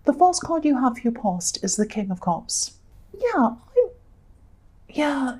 The first card you have for your past is the King of Cups. Yeah, yeah,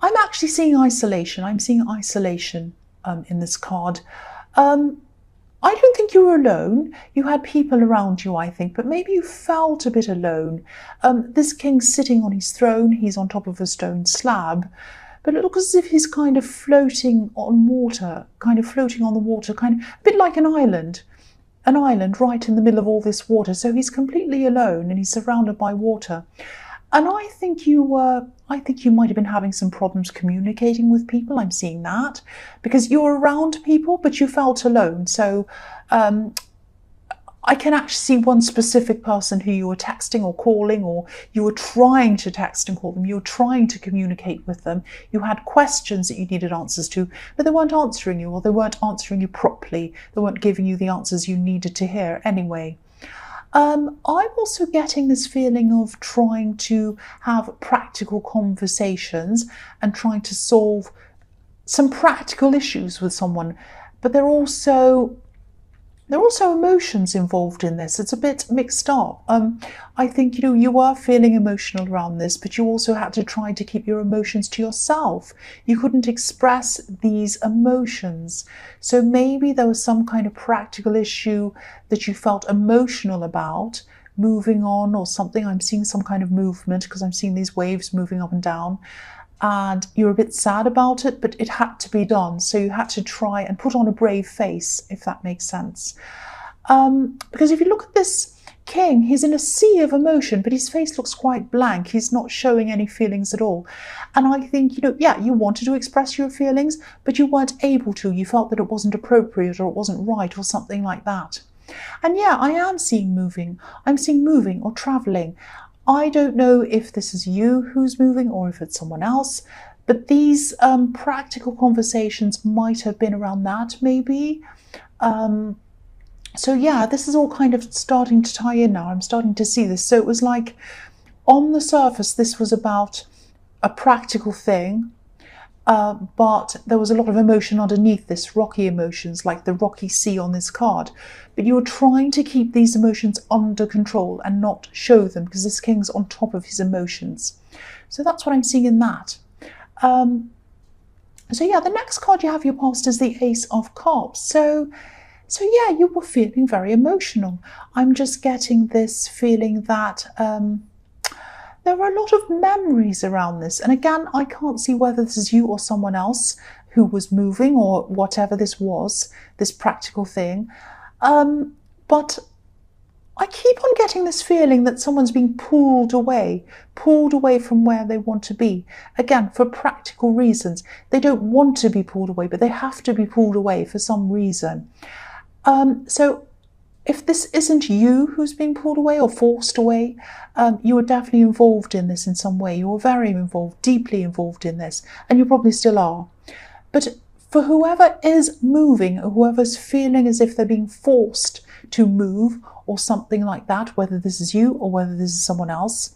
I'm actually seeing isolation. I'm seeing isolation in this card. I don't think you were alone. You had people around you, I think, but maybe you felt a bit alone. This king's sitting on his throne. He's on top of a stone slab, but it looks as if he's kind of floating on water, kind of floating on the water, kind of a bit like an island right in the middle of all this water. So he's completely alone and he's surrounded by water. And I think you might have been having some problems communicating with people. I'm seeing that because you were around people, but you felt alone. So I can actually see one specific person who you were texting or calling, or you were trying to text and call them. You were trying to communicate with them. You had questions that you needed answers to, but they weren't answering you, or they weren't answering you properly. They weren't giving you the answers you needed to hear anyway. I'm also getting this feeling of trying to have practical conversations and trying to solve some practical issues with someone, but there are also emotions involved in this. It's a bit mixed up. I think, you were feeling emotional around this, but you also had to try to keep your emotions to yourself. You couldn't express these emotions. So maybe there was some kind of practical issue that you felt emotional about, moving on or something. I'm seeing some kind of movement because I'm seeing these waves moving up and down. And you're a bit sad about it, but it had to be done. So you had to try and put on a brave face, if that makes sense. Because if you look at this king, he's in a sea of emotion, but his face looks quite blank. He's not showing any feelings at all. And I think, you wanted to express your feelings, but you weren't able to. You felt that it wasn't appropriate or it wasn't right or something like that. And yeah, I am seeing moving. I'm seeing moving or traveling. I don't know if this is you who's moving or if it's someone else, but these practical conversations might have been around that maybe. So yeah, this is all kind of starting to tie in now. I'm starting to see this. So it was like on the surface, this was about a practical thing, but there was a lot of emotion underneath this, rocky emotions, like the rocky sea on this card. But you were trying to keep these emotions under control and not show them because this king's on top of his emotions. So that's what I'm seeing in that. So yeah, the next card you have your past is the Ace of Cups. So yeah, you were feeling very emotional. I'm just getting this feeling that there are a lot of memories around this. And again, I can't see whether this is you or someone else who was moving or whatever this was, this practical thing. But I keep on getting this feeling that someone's being pulled away from where they want to be. Again, for practical reasons. They don't want to be pulled away, but they have to be pulled away for some reason. So if this isn't you who's being pulled away or forced away, you were definitely involved in this in some way. You were very involved, deeply involved in this, and you probably still are. But for whoever is moving, or whoever's feeling as if they're being forced to move or something like that, whether this is you or whether this is someone else,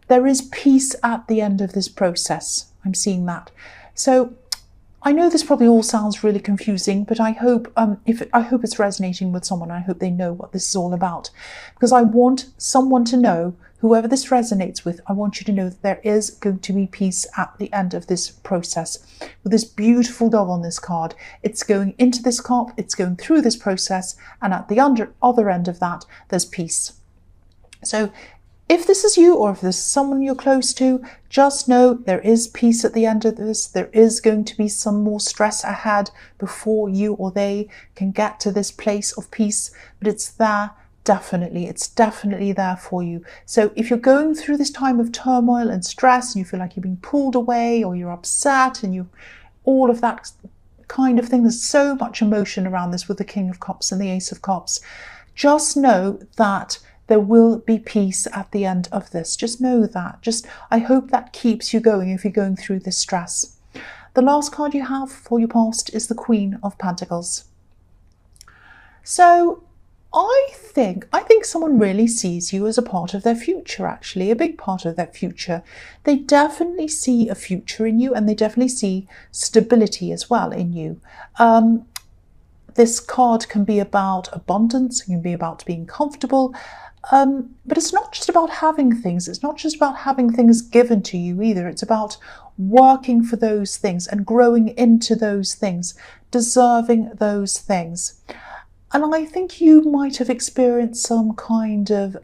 there is peace at the end of this process. I'm seeing that. So I know this probably all sounds really confusing, but I hope it's resonating with someone. I hope they know what this is all about, because I want someone to know, whoever this resonates with, I want you to know that there is going to be peace at the end of this process. With this beautiful dove on this card, it's going into this cup, it's going through this process, and at the other end of that, there's peace. So if this is you, or if this is someone you're close to, just know there is peace at the end of this. There is going to be some more stress ahead before you or they can get to this place of peace, but it's there. Definitely, it's definitely there for you. So if you're going through this time of turmoil and stress and you feel like you're being pulled away or you're upset and all of that kind of thing, there's so much emotion around this with the King of Cups and the Ace of Cups. Just know that there will be peace at the end of this. Just know that. I hope that keeps you going if you're going through this stress. The last card you have for your past is the Queen of Pentacles. So I think someone really sees you as a part of their future, actually, a big part of their future. They definitely see a future in you, and they definitely see stability as well in you. this card can be about abundance, it can be about being comfortable, but it's not just about having things. It's not just about having things given to you either. It's about working for those things and growing into those things, deserving those things. And I think you might have experienced some kind of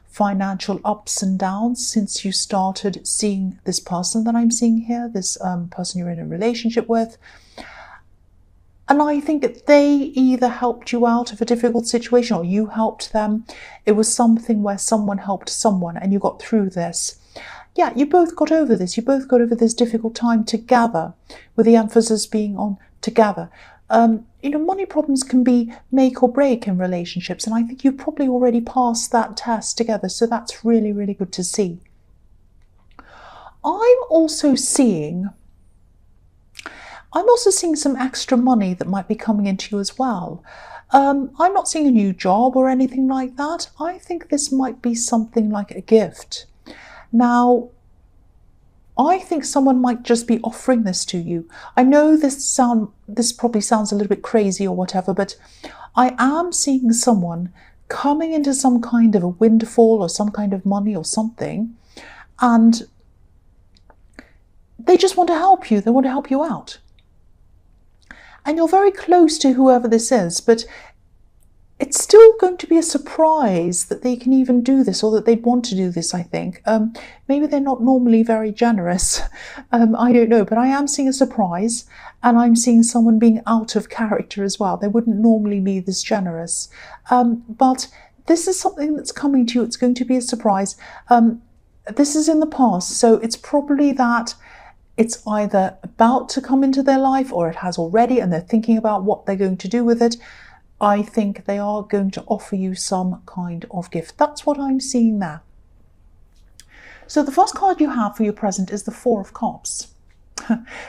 financial ups and downs since you started seeing this person that I'm seeing here, this person you're in a relationship with. And I think that they either helped you out of a difficult situation or you helped them. It was something where someone helped someone and you got through this. Yeah, you both got over this. You both got over this difficult time together, with the emphasis being on together. Money problems can be make or break in relationships, and I think you've probably already passed that test together, so that's really, really good to see. I'm also seeing some extra money that might be coming into you as well. I'm not seeing a new job or anything like that. I think this might be something like a gift. Now, I think someone might just be offering this to you. I know this probably sounds a little bit crazy or whatever, but I am seeing someone coming into some kind of a windfall or some kind of money or something, and they just want to help you. They want to help you out. And you're very close to whoever this is, but it's still going to be a surprise that they can even do this, or that they'd want to do this, I think. Maybe they're not normally very generous. I don't know, but I am seeing a surprise, and I'm seeing someone being out of character as well. They wouldn't normally be this generous. But this is something that's coming to you. It's going to be a surprise. This is in the past, so it's probably that it's either about to come into their life or it has already, and they're thinking about what they're going to do with it. I think they are going to offer you some kind of gift. That's what I'm seeing there. So the first card you have for your present is the Four of Cups.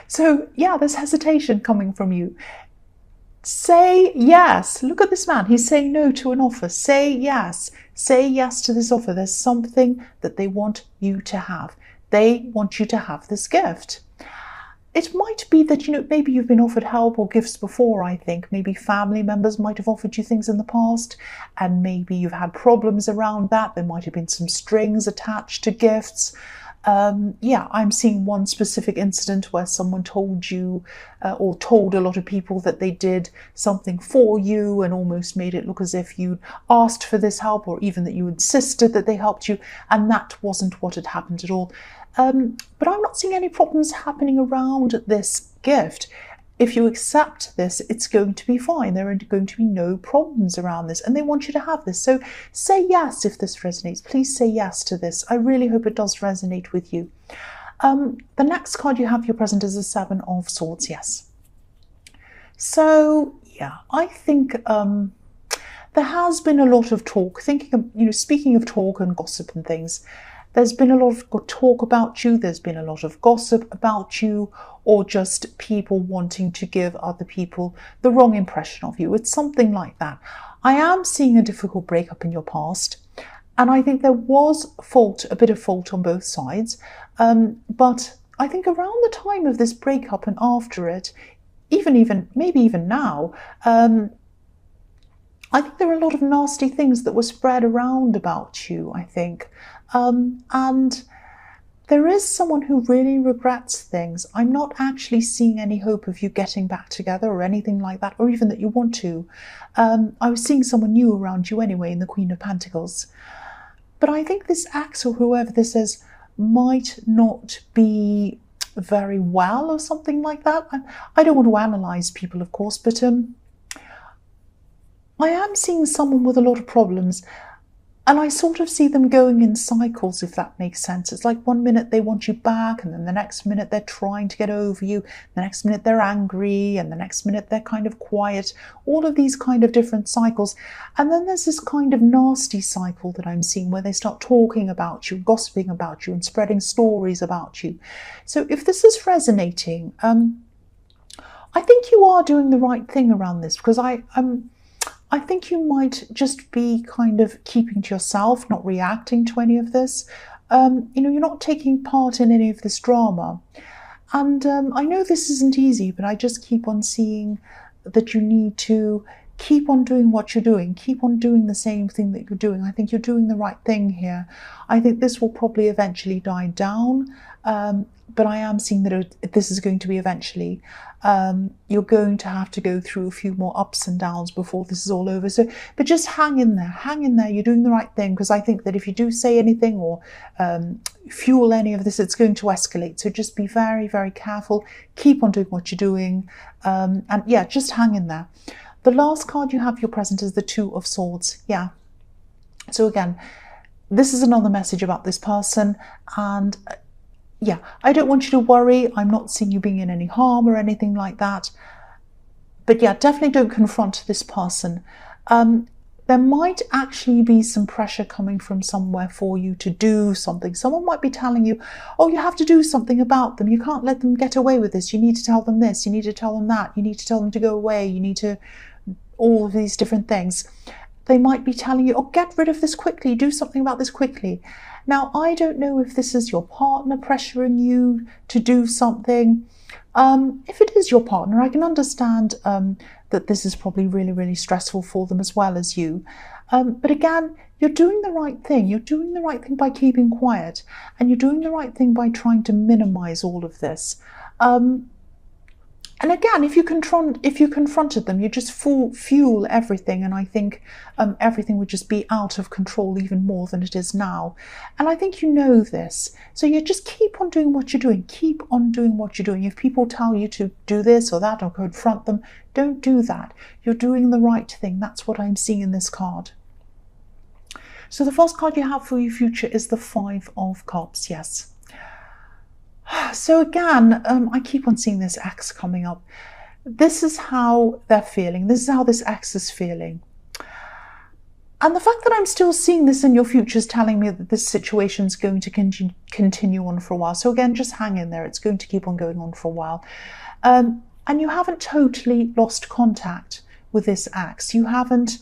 So yeah, there's hesitation coming from you. Say yes. Look at this man. He's saying no to an offer. Say yes. Say yes to this offer. There's something that they want you to have. They want you to have this gift. It might be that, maybe you've been offered help or gifts before, I think. Maybe family members might have offered you things in the past, and maybe you've had problems around that. There might have been some strings attached to gifts. I'm seeing one specific incident where someone told you or told a lot of people that they did something for you and almost made it look as if you asked for this help, or even that you insisted that they helped you, and that wasn't what had happened at all. But I'm not seeing any problems happening around this gift. If you accept this, it's going to be fine. There are going to be no problems around this, and they want you to have this. So say yes if this resonates. Please say yes to this. I really hope it does resonate with you. The next card you have for your present is the Seven of Swords. Yes. So yeah, I think there has been a lot of talk. Speaking of talk and gossip and things, there's been a lot of talk about you, there's been a lot of gossip about you, or just people wanting to give other people the wrong impression of you. It's something like that. I am seeing a difficult breakup in your past, and I think there was a bit of fault on both sides. But I think around the time of this breakup and after it, maybe even now, I think there are a lot of nasty things that were spread around about you, I think. And there is someone who really regrets things. I'm not actually seeing any hope of you getting back together or anything like that, or even that you want to. I was seeing someone new around you anyway in the Queen of Pentacles. But I think this ex, or whoever this is, might not be very well or something like that. I don't want to analyse people, of course, but I am seeing someone with a lot of problems. And I sort of see them going in cycles, if that makes sense. It's like one minute they want you back, and then the next minute they're trying to get over you. The next minute they're angry, and the next minute they're kind of quiet. All of these kind of different cycles. And then there's this kind of nasty cycle that I'm seeing where they start talking about you, gossiping about you, and spreading stories about you. So if this is resonating, I think you are doing the right thing around this, because I think you might just be kind of keeping to yourself, not reacting to any of this. You're not taking part in any of this drama. And I know this isn't easy, but I just keep on seeing that you need to keep on doing what you're doing, keep on doing the same thing that you're doing. I think you're doing the right thing here. I think this will probably eventually die down, but I am seeing that this is going to be eventually. You're going to have to go through a few more ups and downs before this is all over. So, but just hang in there, you're doing the right thing, because I think that if you do say anything or fuel any of this, it's going to escalate. So just be very, very careful, keep on doing what you're doing, and yeah, just hang in there. The last card you have for your present is the Two of Swords. Yeah. So again, this is another message about this person, and yeah, I don't want you to worry. I'm not seeing you being in any harm or anything like that. But yeah, definitely don't confront this person. There might actually be some pressure coming from somewhere for you to do something. Someone might be telling you, oh, you have to do something about them. You can't let them get away with this. You need to tell them this. You need to tell them that. You need to tell them to go away. You need to, all of these different things. They might be telling you, oh, get rid of this quickly. Do something about this quickly. Now, I don't know if this is your partner pressuring you to do something. If it is your partner, I can understand that this is probably really, really stressful for them as well as you. But again, you're doing the right thing. You're doing the right thing by keeping quiet, and you're doing the right thing by trying to minimize all of this. And again, if you confronted them, you just fuel everything, and I think everything would just be out of control even more than it is now. And I think you know this. So you just keep on doing what you're doing. Keep on doing what you're doing. If people tell you to do this or that or confront them, don't do that. You're doing the right thing. That's what I'm seeing in this card. So the first card you have for your future is the Five of Cups. Yes. So again, I keep on seeing this ex coming up. This is how they're feeling. This is how this ex is feeling. And the fact that I'm still seeing this in your future is telling me that this situation is going to continue on for a while. So again, just hang in there. It's going to keep on going on for a while. And you haven't totally lost contact with this ex. You haven't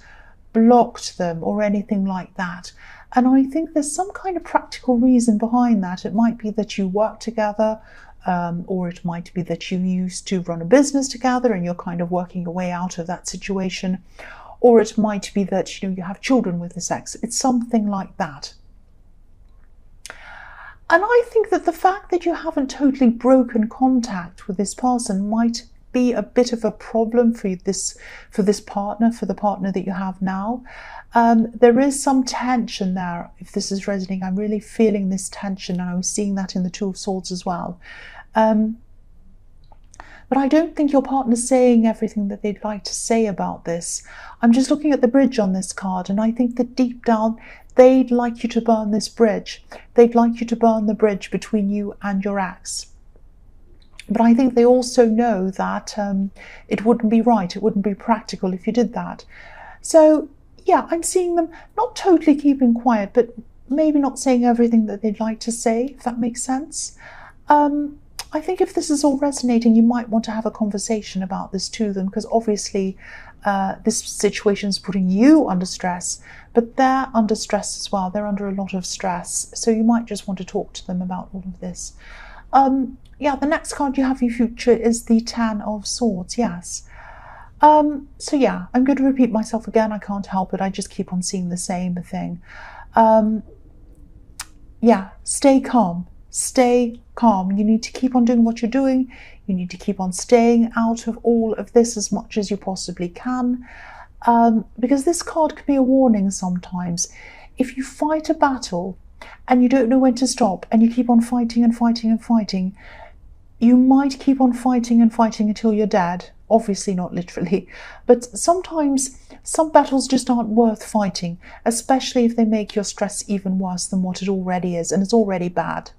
blocked them or anything like that. And I think there's some kind of practical reason behind that. It might be that you work together, or it might be that you used to run a business together and you're kind of working your way out of that situation. Or it might be that you have children with this ex. It's something like that. And I think that the fact that you haven't totally broken contact with this person might be a bit of a problem for this partner, for the partner that you have now. There is some tension there. If this is resonating, I'm really feeling this tension, and I was seeing that in the Two of Swords as well. But I don't think your partner's saying everything that they'd like to say about this. I'm just looking at the bridge on this card, and I think that deep down, they'd like you to burn this bridge. They'd like you to burn the bridge between you and your ex. But I think they also know that it wouldn't be right, it wouldn't be practical if you did that. So yeah, I'm seeing them not totally keeping quiet, but maybe not saying everything that they'd like to say, if that makes sense. I think if this is all resonating, you might want to have a conversation about this to them, because obviously this situation is putting you under stress, but they're under stress as well. They're under a lot of stress. So you might just want to talk to them about all of this. Yeah, the next card you have in your future is the Ten of Swords. Yes. So yeah, I'm going to repeat myself again. I can't help it. I just keep on seeing the same thing. Yeah, stay calm. Stay calm. You need to keep on doing what you're doing. You need to keep on staying out of all of this as much as you possibly can. Because this card can be a warning sometimes. If you fight a battle and you don't know when to stop, and you keep on fighting and fighting and fighting, you might keep on fighting and fighting until you're dead. Obviously not literally, but sometimes some battles just aren't worth fighting, especially if they make your stress even worse than what it already is, and it's already bad.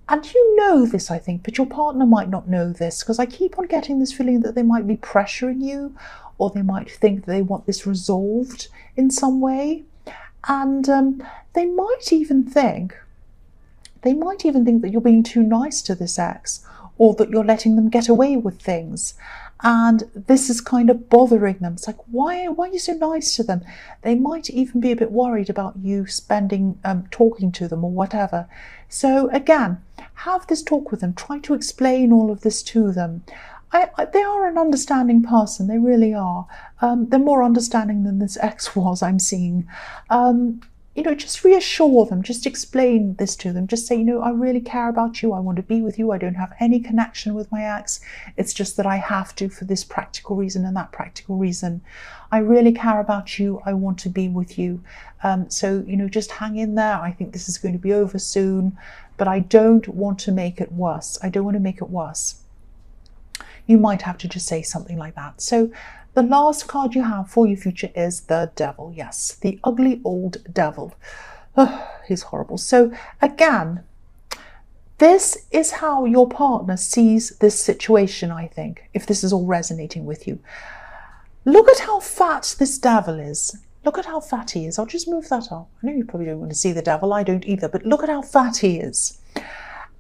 And you know this, I think, but your partner might not know this, because I keep on getting this feeling that they might be pressuring you, or they might think that they want this resolved in some way. And they might even think that you're being too nice to this ex, or that you're letting them get away with things. And this is kind of bothering them. It's like, why are you so nice to them? They might even be a bit worried about you talking to them or whatever. So again, have this talk with them. Try to explain all of this to them. they are an understanding person. They really are. They're more understanding than this ex was, I'm seeing. You know, just reassure them, just explain this to them, just say, you know, I really care about you, I want to be with you, I don't have any connection with my ex, it's just that I have to for this practical reason and that practical reason. I really care about you, I want to be with you. So, you know, just hang in there. I think this is going to be over soon, but I don't want to make it worse. I don't want to make it worse. You might have to just say something like that. So the last card you have for your future is the Devil. Yes, the ugly old devil. Oh, he's horrible. So again, this is how your partner sees this situation, I think, if this is all resonating with you. Look at how fat this devil is. Look at how fat he is. I'll just move that up. I know you probably don't want to see the devil. I don't either. But look at how fat he is.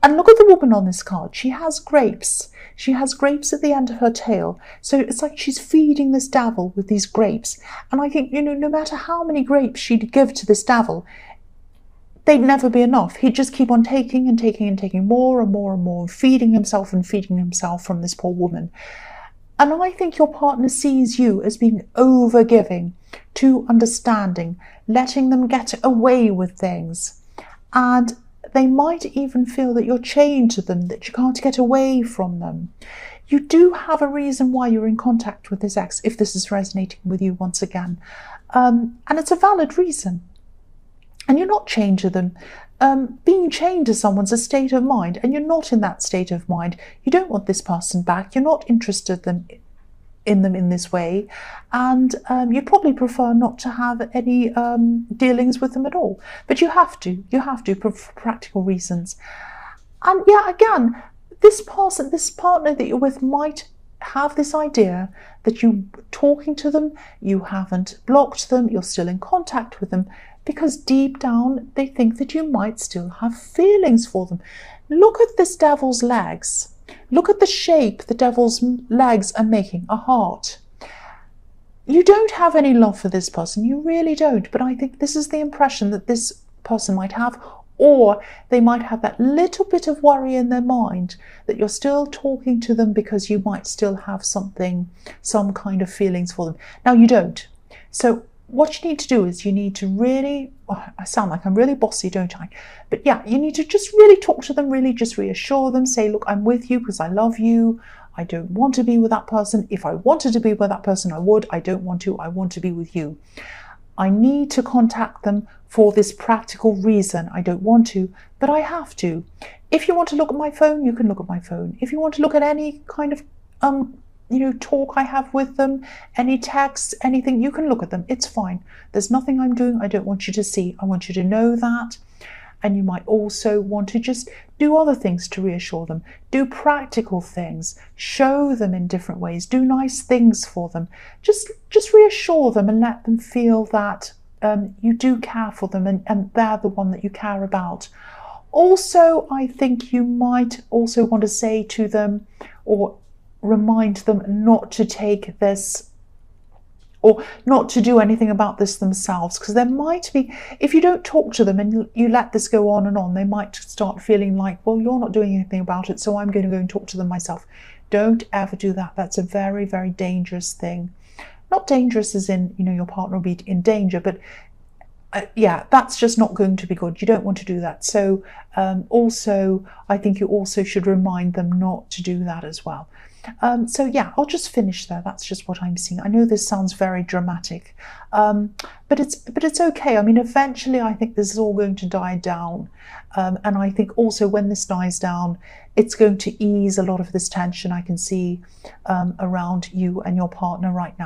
And look at the woman on this card. She has grapes. She has grapes at the end of her tail. So it's like she's feeding this devil with these grapes. And I think, you know, no matter how many grapes she'd give to this devil, they'd never be enough. He'd just keep on taking and taking and taking more and more and more, feeding himself and feeding himself from this poor woman. And I think your partner sees you as being over-giving, too understanding, letting them get away with things. And they might even feel that you're chained to them, that you can't get away from them. You do have a reason why you're in contact with this ex, if this is resonating with you once again. And it's a valid reason. And you're not chained to them. Being chained to someone's a state of mind, and you're not in that state of mind. You don't want this person back. You're not interested in them in this way, and you probably prefer not to have any dealings with them at all. But you have to for practical reasons. And yeah, again, this partner that you're with might have this idea that you talking to them, you haven't blocked them, you're still in contact with them, because deep down they think that you might still have feelings for them. Look at this devil's legs. Look at the shape the devil's legs are making, a heart. You don't have any love for this person, you really don't, but I think this is the impression that this person might have, or they might have that little bit of worry in their mind that you're still talking to them because you might still have some kind of feelings for them. Now you don't. So what you need to do is you need to really, I sound like I'm really bossy, don't I? But yeah, you need to just really talk to them, really just reassure them, say, look, I'm with you because I love you. I don't want to be with that person. If I wanted to be with that person, I would. I don't want to. I want to be with you. I need to contact them for this practical reason. I don't want to, but I have to. If you want to look at my phone, you can look at my phone. If you want to look at any kind of talk I have with them, any texts, anything, you can look at them. It's fine. There's nothing I'm doing I don't want you to see. I want you to know that. And you might also want to just do other things to reassure them. Do practical things. Show them in different ways. Do nice things for them. Just reassure them and let them feel that you do care for them and they're the one that you care about. Also, I think you might also want to say to them or remind them not to take this or not to do anything about this themselves, because there might be, if you don't talk to them and you let this go on, they might start feeling like, well, you're not doing anything about it, so I'm going to go and talk to them myself. Don't ever do that. That's a very, very dangerous thing. Not dangerous as in, your partner will be in danger, but yeah, that's just not going to be good. You don't want to do that. So also, I think you also should remind them not to do that as well. So yeah, I'll just finish there. That's just what I'm seeing. I know this sounds very dramatic, but it's okay. I mean, eventually I think this is all going to die down. And I think also when this dies down, it's going to ease a lot of this tension I can see around you and your partner right now.